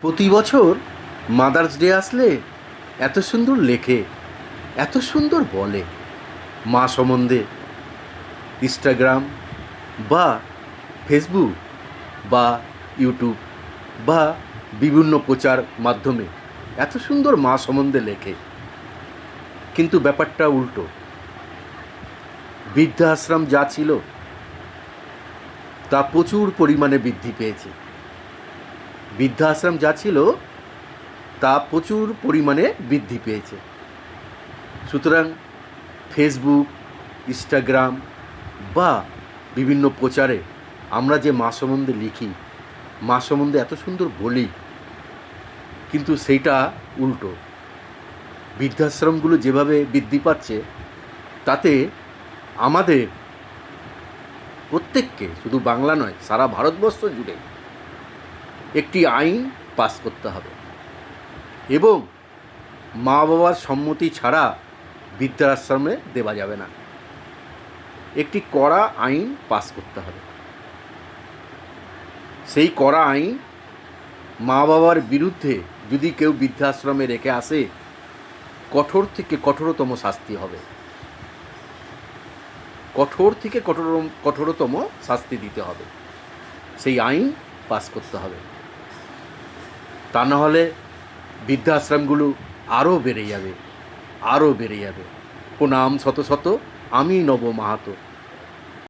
প্রতি বছর mother's day আসলে এত সুন্দর লেখে, এত সুন্দর বলে মা সম্বন্ধে। ইনস্টাগ্রাম বা ফেসবুক বা ইউটিউব বা বিভিন্ন প্রচার মাধ্যমে এত সুন্দর মা সম্বন্ধে লেখে, কিন্তু ব্যাপারটা উল্টো। বৃদ্ধাশ্রম যা ছিল তা প্রচুর পরিমাণে বৃদ্ধি পেয়েছে। বৃদ্ধাশ্রম যা ছিল তা প্রচুর পরিমাণে বৃদ্ধি পেয়েছে। সুতরাং ফেসবুক, ইনস্টাগ্রাম বা বিভিন্ন প্রচারে আমরা যে মা সম্বন্ধে লিখি, মা সম্বন্ধে এত সুন্দর বলি, কিন্তু সেইটা উল্টো। বৃদ্ধাশ্রমগুলো যেভাবে বৃদ্ধি পাচ্ছে, তাতে আমাদের প্রত্যেককে, শুধু বাংলা নয়, সারা ভারতবর্ষ জুড়ে একটি আইন পাস করতে হবে এবং মা বাবার সম্মতি ছাড়া বৃদ্ধাশ্রমে দেওয়া যাবে না। একটি কড়া আইন পাস করতে হবে। সেই কড়া আইন, মা বাবার বিরুদ্ধে যদি কেউ বৃদ্ধাশ্রমে রেখে আসে, কঠোর থেকে কঠোরতম শাস্তি হবে। কঠোর থেকে কঠোরতম শাস্তি দিতে হবে। সেই আইন পাস করতে হবে। তা না হলে বৃদ্ধাশ্রমগুলো আরও বেড়ে যাবে, আরও বেড়ে যাবে। প্রণাম শত শত, আমি নব মাহাতো।